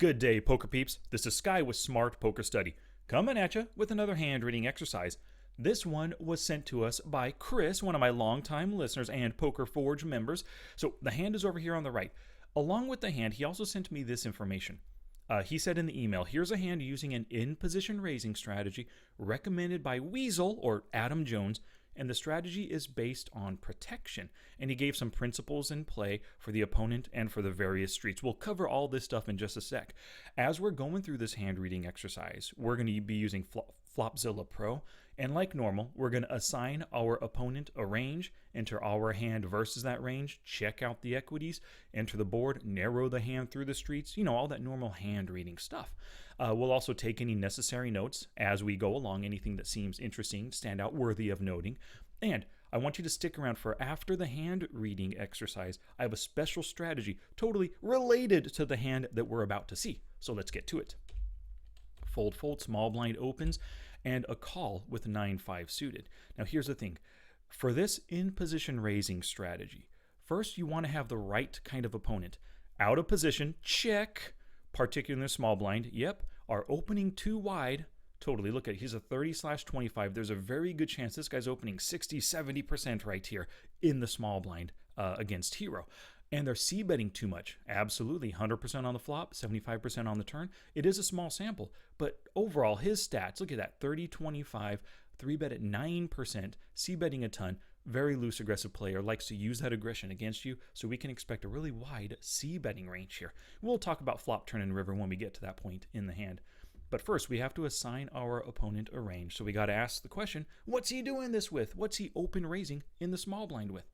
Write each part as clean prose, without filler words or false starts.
Good day, poker peeps. This is Sky with Smart Poker Study, coming at you with another hand reading exercise. This one was sent to us by Chris, one of my longtime listeners and Poker Forge members. So the hand is over here on the right. Along with the hand, he also sent me this information. He said in the email, here's a hand using an in-position raising strategy recommended by Weasel or Adam Jones, and the strategy is based on protection. And he gave some principles in play for the opponent and for the various streets. We'll cover all this stuff in just a sec. As we're going through this hand reading exercise, we're going to be using Flopzilla Pro, and like normal, we're going to assign our opponent a range, enter our hand versus that range, check out the equities, enter the board, narrow the hand through the streets, all that normal hand reading stuff. We'll also take any necessary notes as we go along, anything that seems interesting, stand out, worthy of noting. And I want you to stick around for after the hand reading exercise. I have a special strategy totally related to the hand that we're about to see. So let's get to it. Fold, fold, small blind opens, and a call with 9-5 suited. Now here's the thing. For this in-position raising strategy, first you want to have the right kind of opponent. Out of position, check, particularly in the small blind, yep, are opening too wide, totally. Look at it, he's a 30/25. There's a very good chance this guy's opening 60-70% right here in the small blind against hero. And they're c-betting too much. Absolutely, 100% on the flop, 75% on the turn. It is a small sample, but overall, his stats, look at that, 30-25, 3-bet at 9%, c-betting a ton, very loose aggressive player, likes to use that aggression against you, so we can expect a really wide c-betting range here. We'll talk about flop, turn, and river when we get to that point in the hand. But first, we have to assign our opponent a range, so we got to ask the question, what's he doing this with? What's he open raising in the small blind with?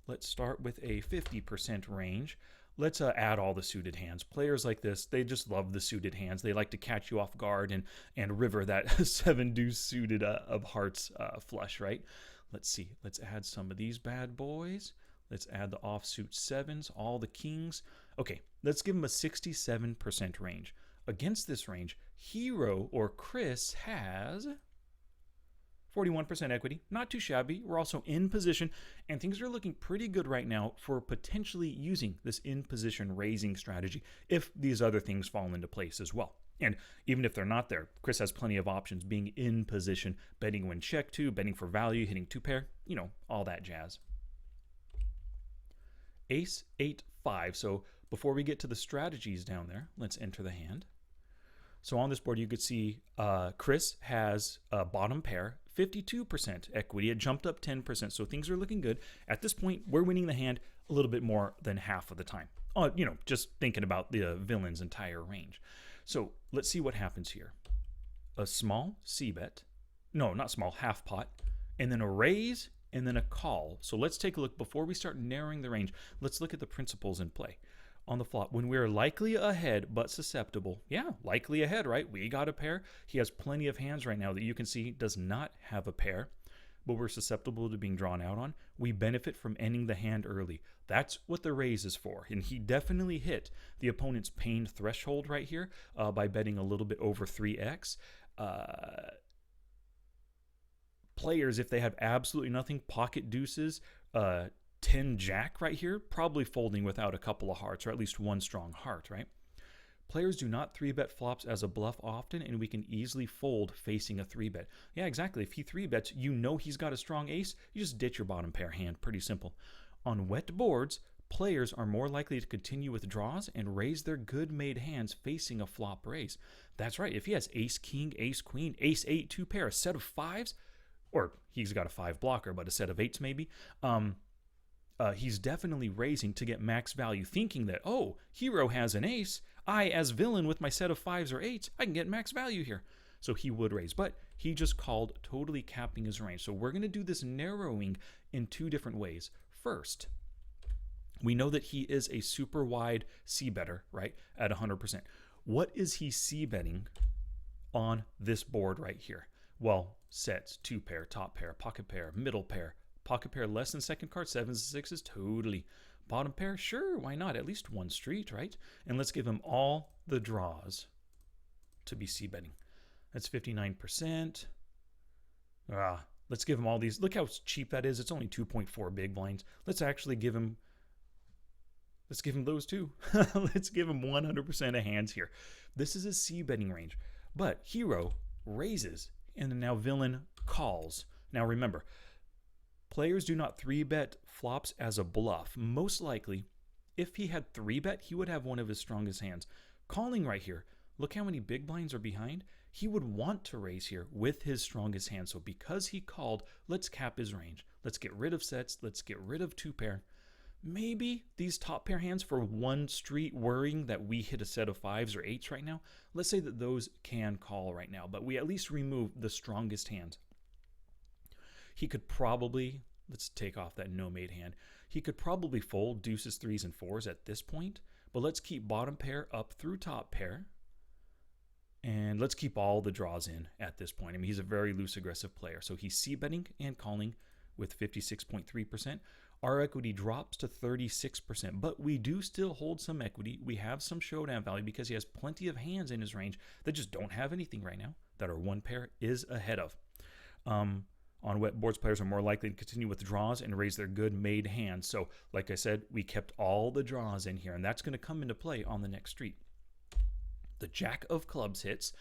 Let's start with a 50% range. Let's add all the suited hands. Players like this, they just love the suited hands. They like to catch you off guard and river that 7-deuce suited of hearts flush, right? Let's see. Let's add some of these bad boys. Let's add the offsuit sevens, all the kings. Okay, let's give him a 67% range. Against this range, Hero or Chris has 41% equity, not too shabby. We're also in position, and things are looking pretty good right now for potentially using this in-position raising strategy if these other things fall into place as well. And even if they're not there, Chris has plenty of options, being in position, betting when check two, betting for value, hitting two pair, all that jazz. Ace, 8, 5. So before we get to the strategies down there, let's enter the hand. So on this board, you could see Chris has a bottom pair, 52% equity. It jumped up 10%, so things are looking good. At this point, we're winning the hand a little bit more than half of the time. Just thinking about the villain's entire range. So let's see what happens here. A small c-bet. No, not small, half pot. And then a raise, and then a call. So let's take a look. Before we start narrowing the range, let's look at the principles in play. On the flop, when we're likely ahead but susceptible, yeah, likely ahead, right? We got a pair. He has plenty of hands right now that you can see does not have a pair, but we're susceptible to being drawn out on. We benefit from ending the hand early. That's what the raise is for, and he definitely hit the opponent's pain threshold right here by betting a little bit over 3x. Players, if they have absolutely nothing, pocket deuces, 10 jack right here, probably folding without a couple of hearts, or at least one strong heart, right? Players do not 3-bet flops as a bluff often, and we can easily fold facing a 3-bet. Yeah, exactly. If he 3-bets, he's got a strong ace, you just ditch your bottom pair hand. Pretty simple. On wet boards, players are more likely to continue with draws and raise their good made hands facing a flop raise. That's right. If he has ace king, ace queen, ace 8, two pair, a set of fives, or he's got a 5 blocker, but a set of 8s maybe, he's definitely raising to get max value, thinking that, oh, hero has an ace. I, as villain, with my set of 5s or 8s, I can get max value here. So he would raise, but he just called, totally capping his range. So we're going to do this narrowing in two different ways. First, we know that he is a super wide c-better, right, at 100%. What is he c-betting on this board right here? Well, sets, 2 pair, top pair, pocket pair, middle pair, pocket pair less than second card, 7s and 6s, totally. Bottom pair, sure, why not? At least one street, right? And let's give him all the draws to be c-betting. That's 59%. Let's give him all these. Look how cheap that is. It's only 2.4 big blinds. Let's actually give him Let's give him those too. Let's give him 100% of hands here. This is his C betting range. But hero raises, and now villain calls. Now remember, players do not 3-bet flops as a bluff. Most likely, if he had 3-bet, he would have one of his strongest hands. Calling right here, look how many big blinds are behind. He would want to raise here with his strongest hand. So because he called, let's cap his range. Let's get rid of sets. Let's get rid of 2-pair. Maybe these top pair hands for one street, worrying that we hit a set of 5s or 8s right now. Let's say that those can call right now, but we at least remove the strongest hands. He could probably, let's take off that no made hand. He could probably fold deuces, 3s, and 4s at this point, but let's keep bottom pair up through top pair. And let's keep all the draws in at this point. I mean, he's a very loose, aggressive player. So he's C-betting and calling with 56.3%. Our equity drops to 36%, but we do still hold some equity. We have some showdown value because he has plenty of hands in his range that just don't have anything right now that our 1-pair is ahead of. On wet boards, players are more likely to continue with draws and raise their good made hands. So, like I said, we kept all the draws in here, and that's going to come into play on the next street. The Jack of Clubs hits,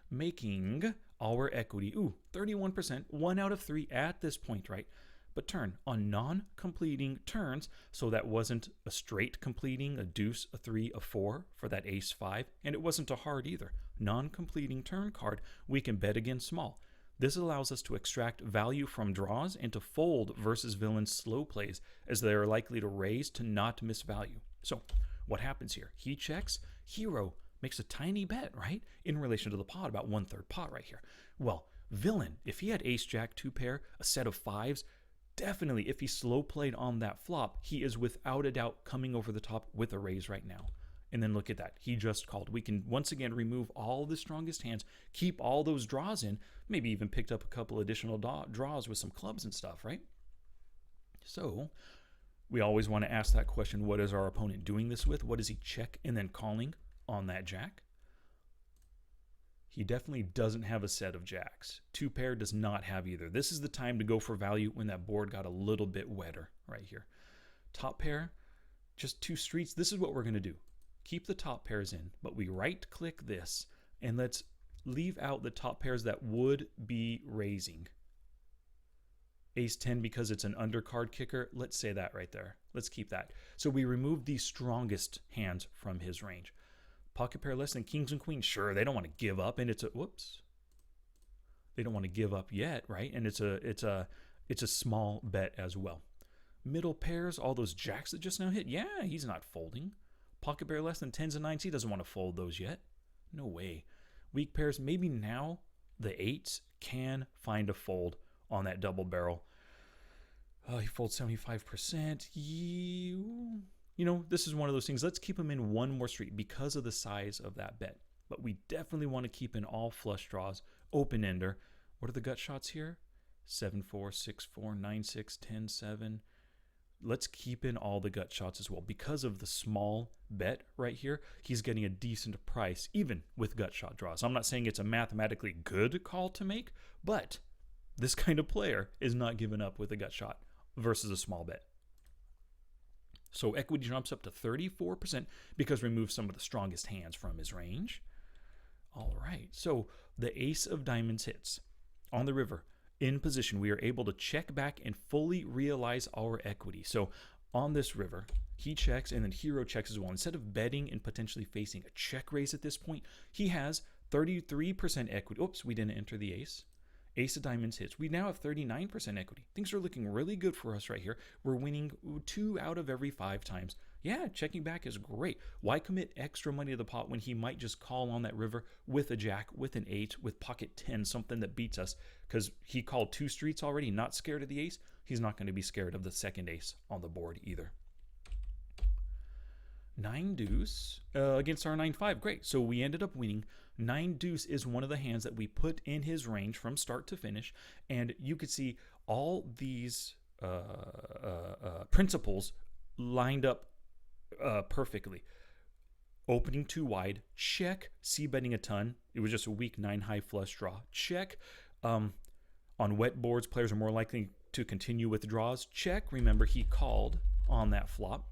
making our equity, 31%, 1 out of 3 at this point, right? But turn on non-completing turns, so that wasn't a straight completing, a deuce, a 3, a 4 for that ace 5, and it wasn't a hard either. Non-completing turn card, we can bet again small. This allows us to extract value from draws and to fold versus villain's slow plays, as they are likely to raise to not miss value. So what happens here? He checks, hero makes a tiny bet, right? In relation to the pot, about 1/3 pot right here. Well, villain, if he had ace, jack, 2-pair, a set of 5s, definitely if he slow played on that flop, he is without a doubt coming over the top with a raise right now. And then look at that. He just called. We can once again remove all the strongest hands, keep all those draws in, maybe even picked up a couple additional draws with some clubs and stuff, right? So we always want to ask that question, what is our opponent doing this with? What is he check and then calling on that jack? He definitely doesn't have a set of jacks. 2-pair does not have either. This is the time to go for value when that board got a little bit wetter right here. Top pair, just 2 streets. This is what we're going to do. Keep the top pairs in, but we right-click this, and let's leave out the top pairs that would be raising. Ace 10 because it's an undercard kicker. Let's say that right there. Let's keep that. So we remove the strongest hands from his range. Pocket pair less than kings and queens. Sure, they don't want to give up, and it's a whoops. They don't want to give up yet, right? And it's a small bet as well. Middle pairs, all those jacks that just now hit. Yeah, he's not folding. Pocket pair less than 10s and 9s. He doesn't want to fold those yet. No way. Weak pairs. Maybe now the 8s can find a fold on that double barrel. He folds 75%. You know, this is one of those things. Let's keep him in one more street because of the size of that bet. But we definitely want to keep in all flush draws. Open ender. What are the gut shots here? 7-4, 6-4, 9-6, 10-7. Let's keep in all the gut shots as well. Because of the small bet right here, he's getting a decent price, even with gut shot draws. I'm not saying it's a mathematically good call to make, but this kind of player is not giving up with a gut shot versus a small bet. So equity jumps up to 34% because removes some of the strongest hands from his range. All right, so the ace of diamonds hits on the river. In position, we are able to check back and fully realize our equity. So on this river, he checks and then hero checks as well. Instead of betting and potentially facing a check raise at this point, he has 33% equity. Oops, we didn't enter the ace. Ace of diamonds hits. We now have 39% equity. Things are looking really good for us right here. We're winning 2 out of every 5 times. Yeah, checking back is great. Why commit extra money to the pot when he might just call on that river with a jack, with an 8, with pocket 10, something that beats us? Because he called 2 streets already, not scared of the ace. He's not going to be scared of the second ace on the board either. 9 deuce against our 9-5. Great. So we ended up winning. 9 deuce is one of the hands that we put in his range from start to finish. And you could see all these principles lined up perfectly. Opening too wide. Check. C-betting a ton. It was just a weak 9 high flush draw. Check. On wet boards, players are more likely to continue with draws. Check. Remember, he called on that flop.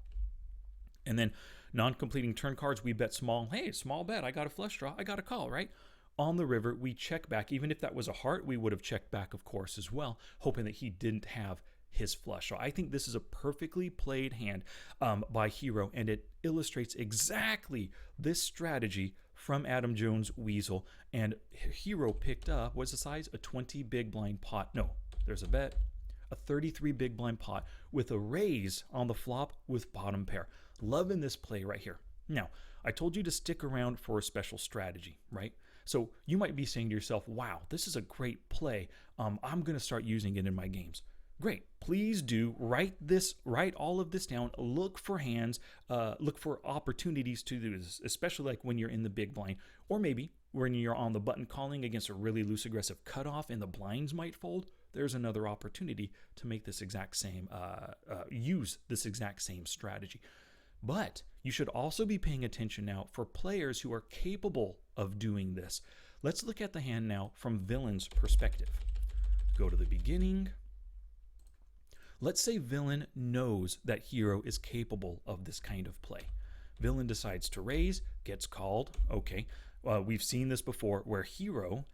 And then non-completing turn cards, we bet small. Hey, small bet, I got a flush draw, I got a call, right? On the river, we check back. Even if that was a heart, we would have checked back, of course, as well, hoping that he didn't have his flush. So I think this is a perfectly played hand by Hero, and it illustrates exactly this strategy from Adam Jones' Weasel. And Hero picked up, what's the size? A 20 big blind pot. No, there's a bet. A 33 big blind pot with a raise on the flop with bottom pair. Loving this play right here. Now, I told you to stick around for a special strategy, right? So you might be saying to yourself, wow, this is a great play. I'm going to start using it in my games. Great. Please do write all of this down. Look for hands, look for opportunities to do this, especially like when you're in the big blind, or maybe when you're on the button calling against a really loose aggressive cutoff and the blinds might fold. There's another opportunity to make this exact same, use this exact same strategy. But you should also be paying attention now for players who are capable of doing this. Let's look at the hand now from Villain's perspective. Go to the beginning. Let's say Villain knows that Hero is capable of this kind of play. Villain decides to raise, gets called. Okay, we've seen this before where Hero,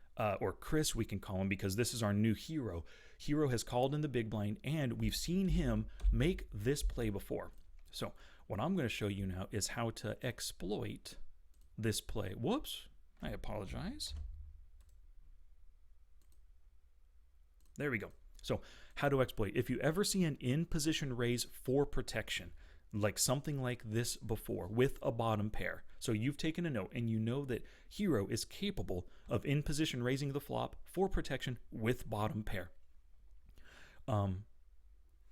or Chris we can call him because this is our new Hero. Hero has called in the big blind, and we've seen him make this play before. So what I'm going to show you now is how to exploit this play. Whoops, I apologize. There we go. So how to exploit. If you ever see an in-position raise for protection, like something like this before with a bottom pair, so you've taken a note and you know that Hero is capable of in-position raising the flop for protection with bottom pair. On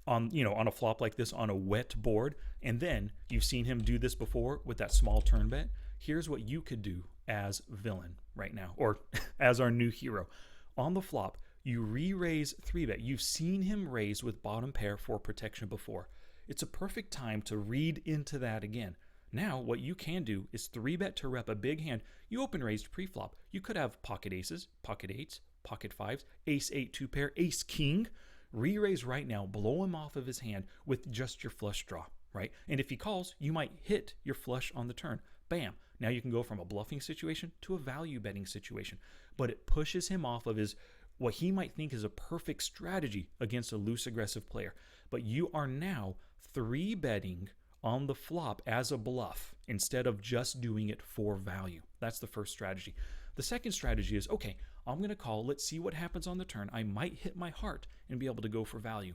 a flop like this on a wet board, and then you've seen him do this before with that small turn bet. Here's what you could do as Villain right now, or as our new Hero. On the flop, you re-raise 3-bet. You've seen him raise with bottom pair for protection before. It's a perfect time to read into that again. Now, what you can do is 3-bet to rep a big hand. You open raised pre-flop. You could have pocket aces, pocket eights, pocket fives, ace 8 2 pair, ace king. Re-raise right now, blow him off of his hand with just your flush draw, right? And if he calls, you might hit your flush on the turn. Bam. Now you can go from a bluffing situation to a value betting situation. But it pushes him off of his, what he might think is a perfect strategy against a loose aggressive player. But you are now 3-betting on the flop as a bluff instead of just doing it for value. That's the first strategy. The second strategy is, okay, I'm going to call. Let's see what happens on the turn. I might hit my heart and be able to go for value.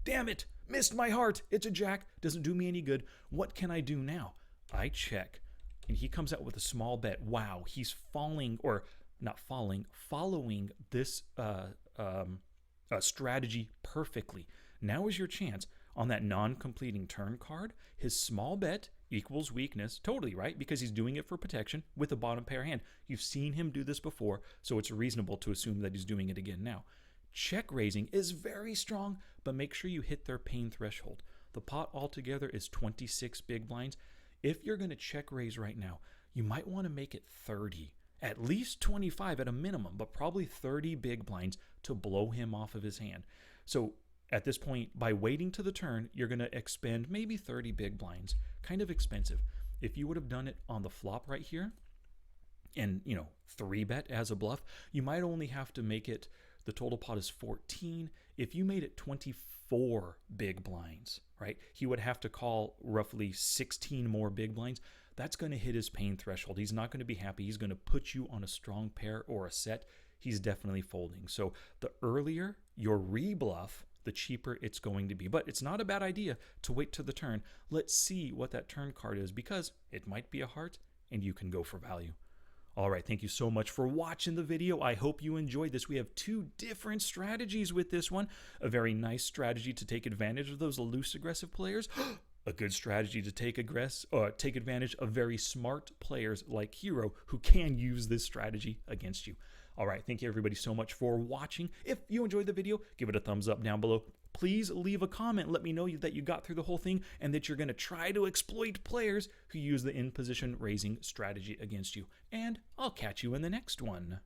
Damn it, missed my heart. It's a jack. Doesn't do me any good. What can I do now? I check. And he comes out with a small bet. Wow, he's falling, or not falling, following this strategy perfectly. Now is your chance. On that non-completing turn card, his small bet equals weakness, totally, right? Because he's doing it for protection with a bottom pair hand. You've seen him do this before, so it's reasonable to assume that he's doing it again now. Check raising is very strong, but make sure you hit their pain threshold. The pot altogether is 26 big blinds. If you're going to check raise right now, you might want to make it 30. At least 25 at a minimum, but probably 30 big blinds to blow him off of his hand. So at this point, by waiting to the turn, you're going to expend maybe 30 big blinds. Kind of expensive. If you would have done it on the flop right here and, 3-bet as a bluff, you might only have to make it, the total pot is 14. If you made it 24 big blinds, right, he would have to call roughly 16 more big blinds. That's going to hit his pain threshold. He's not going to be happy. He's going to put you on a strong pair or a set. He's definitely folding. So the earlier your rebluff, the cheaper it's going to be. But it's not a bad idea to wait to the turn. Let's see what that turn card is, because it might be a heart and you can go for value. All right, thank you so much for watching the video. I hope you enjoyed this. We have 2 different strategies with this one. A very nice strategy to take advantage of those loose aggressive players. A good strategy to take advantage of very smart players like Hero who can use this strategy against you. All right, thank you everybody so much for watching. If you enjoyed the video, give it a thumbs up down below. Please leave a comment. Let me know that you got through the whole thing and that you're going to try to exploit players who use the in-position raising strategy against you. And I'll catch you in the next one.